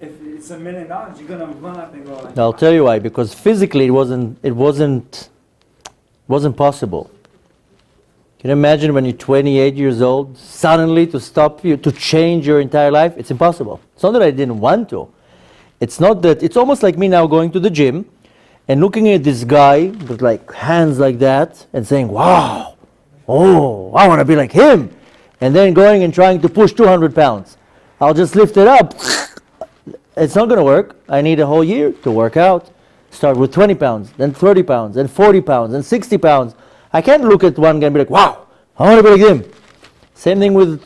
if it's $1 million, you're gonna run up and go like. I'll tell you why. Because physically, it wasn't possible. Can you imagine when you're 28 years old, suddenly to change your entire life? It's impossible. It's not that I didn't want to. It's not that. It's almost like me now going to the gym and looking at this guy with like hands like that and saying, "Wow, oh, I want to be like him," and then going and trying to push 200 pounds. I'll just lift it up. It's not going to work. I need a whole year to work out. Start with 20 pounds, then 30 pounds, then 40 pounds, then 60 pounds. I can't look at one guy and be like, wow, I want to be like him. Same thing with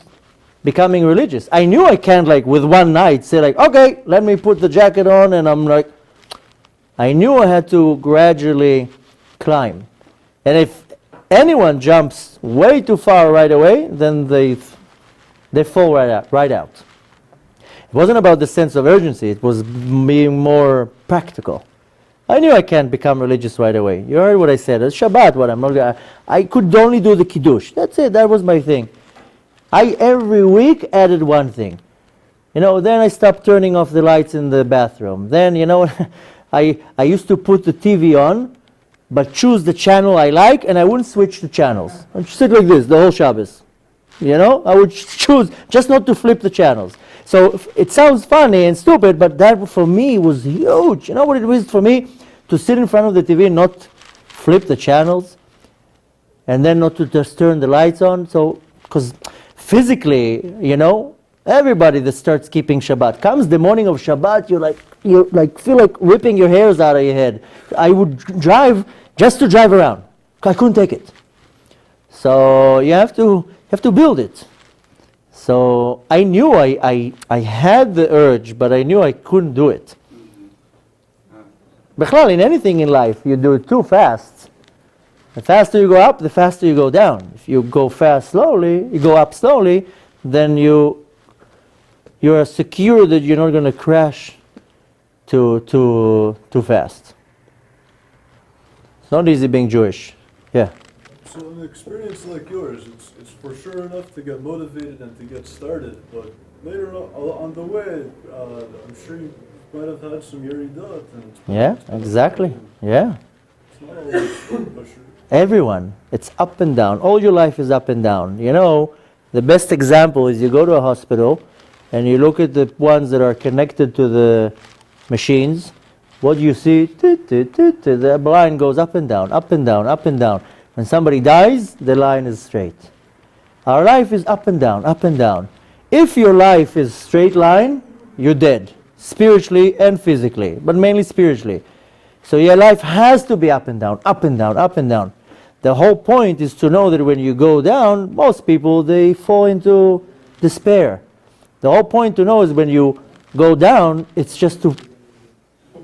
becoming religious. I knew I can't like with one night say like, okay, let me put the jacket on and I'm like, I knew I had to gradually climb. And if anyone jumps way too far right away, then they fall right out. It wasn't about the sense of urgency, it was being more practical. I knew I can't become religious right away. You heard what I said. It's Shabbat, what I'm not gonna, I could only do the Kiddush. That's it, that was my thing. I every week added one thing. Then I stopped turning off the lights in the bathroom. Then, I used to put the TV on, but choose the channel I like, and I wouldn't switch the channels. I'd sit like this, the whole Shabbos. I would choose just not to flip the channels. So it sounds funny and stupid, but that for me was huge. You know what it was for me? To sit in front of the TV and not flip the channels, and then not to just turn the lights on. So, because physically, everybody that starts keeping Shabbat, comes the morning of Shabbat, you feel like ripping your hairs out of your head. I would drive just to drive around. I couldn't take it. So you have to build it. So I knew I had the urge, but I knew I couldn't do it. Bechlal, in anything in life, you do it too fast. The faster you go up, the faster you go down. If you go you go up slowly, then you are secure that you're not going to crash too fast. It's not easy being Jewish. Yeah. So an experience like yours, it's for sure enough to get motivated and to get started, but later on the way, I'm sure you might have had some yeridot. Yeah, exactly. Yeah. It's not always Everyone, it's up and down. All your life is up and down. The best example is you go to a hospital and you look at the ones that are connected to the machines. What do you see? The line goes up and down, up and down, up and down. When somebody dies, the line is straight. Our life is up and down, up and down. If your life is straight line, you're dead, spiritually and physically, but mainly spiritually. So your life has to be up and down, up and down, up and down. The whole point is to know that when you go down, most people, they fall into despair. The whole point to know is when you go down, it's just to...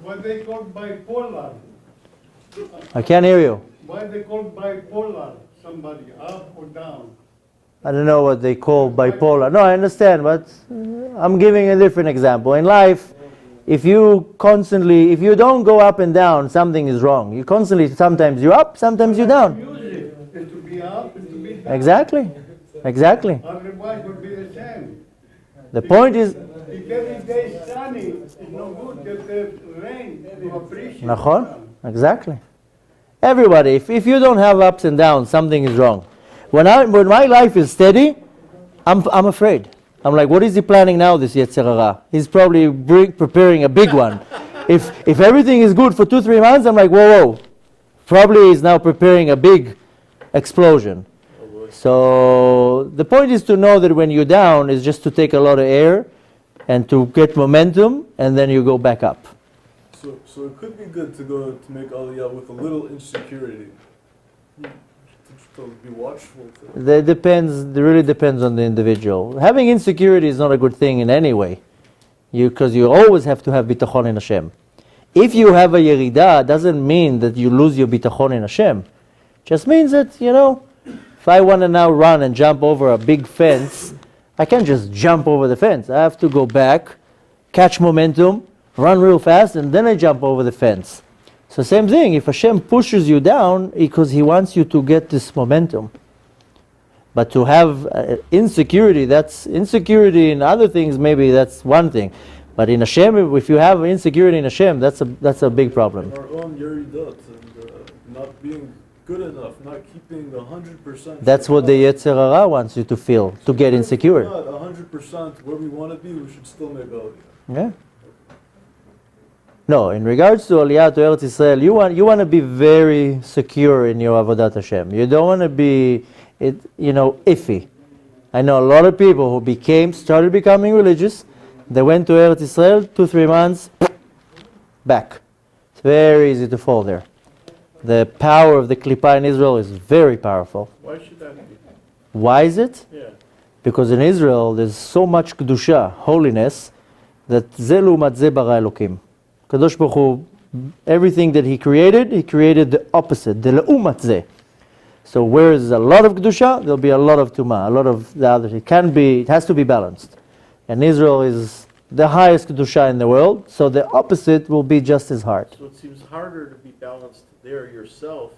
What they call bipolar? I can't hear you. Why they call bipolar? Somebody up or down? I don't know what they call bipolar. No, I understand, but I'm giving a different example. In life, if you don't go up and down, something is wrong. You constantly, sometimes you're up, sometimes you're down. Music is to be up and to be down. Exactly. Otherwise it would be the same. The point is... If every day is sunny, it's no good. Just have rain to appreciate. Nachon? Exactly. Everybody, if you don't have ups and downs, something is wrong. When my life is steady, I'm afraid. I'm like, what is he planning now, this Yetzer Hara? He's probably preparing a big one. If everything is good for 2-3 months, I'm like, whoa. Probably he's now preparing a big explosion. So the point is to know that when you're down, is just to take a lot of air and to get momentum, and then you go back up. So it could be good to make Aliyah with a little insecurity. To be watchful. It really depends on the individual. Having insecurity is not a good thing in any way. Because you always have to have bitachon in Hashem. If you have a yerida, doesn't mean that you lose your bitachon in Hashem. Just means that, if I want to now run and jump over a big fence, I can't just jump over the fence. I have to go back, catch momentum, run real fast, and then I jump over the fence. So same thing, if Hashem pushes you down, because He wants you to get this momentum. But to have insecurity, that's insecurity in other things, maybe that's one thing. But in Hashem, if you have insecurity in Hashem, that's a big problem. Our own yeridot and not being good enough, not keeping 100%. That's what the Yetzer Hara wants you to feel, to get insecure. Not 100% where we want to be, we should still make Aliyah. Yeah. No, in regards to Aliyah to Eretz Yisrael, you want to be very secure in your Avodat Hashem. You don't want to be, iffy. I know a lot of people who started becoming religious. They went to Eretz Yisrael, 2-3 months, back. It's very easy to fall there. The power of the Klippah in Israel is very powerful. Why should that be? Why is it? Yeah. Because in Israel there's so much Kedusha, holiness, that ze lumat ze bara Elokim. Kadosh Baruch Hu, everything that He created the opposite, the leumat ze. So where there's a lot of Kedusha, there'll be a lot of Tumah, a lot of the other. It has to be balanced. And Israel is the highest Kedusha in the world, so the opposite will be just as hard. So it seems harder to be balanced there yourself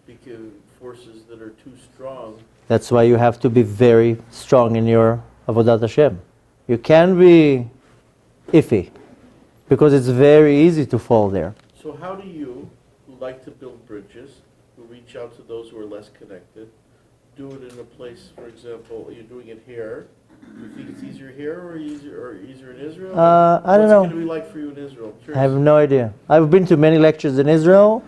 because forces that are too strong. That's why you have to be very strong in your Avodat Hashem. You can't be iffy, because it's very easy to fall there. So how do you, who like to build bridges, who reach out to those who are less connected, do it in a place, for example, you're doing it here, you think it's easier here or easier in Israel? I don't know. What's it going to be like for you in Israel? I have no idea. I've been to many lectures in Israel.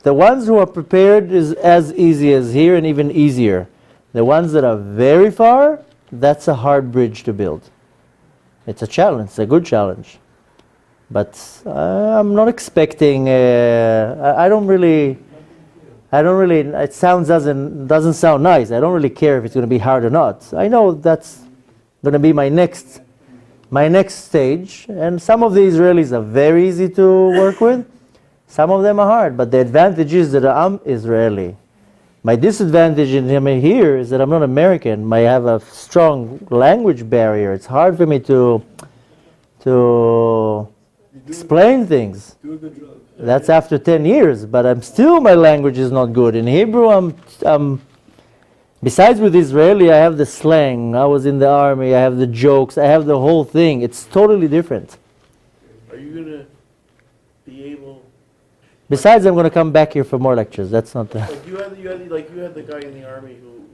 The ones who are prepared is as easy as here and even easier. The ones that are very far, that's a hard bridge to build. It's a challenge, it's a good challenge. But I'm not expecting, I don't really, it doesn't sound nice. I don't really care if it's going to be hard or not. I know that's going to be my next stage. And some of the Israelis are very easy to work with. Some of them are hard. But the advantage is that I'm Israeli. My disadvantage in here is that I'm not American. I have a strong language barrier. It's hard for me to explain things. Do a good job. That's after 10 years, but my language is not good. In Hebrew, besides with Israeli, I have the slang. I was in the army, I have the jokes, I have the whole thing. It's totally different. Are you going to be able... Besides, I'm going to come back here for more lectures. That's not the... Like you had the guy in the army who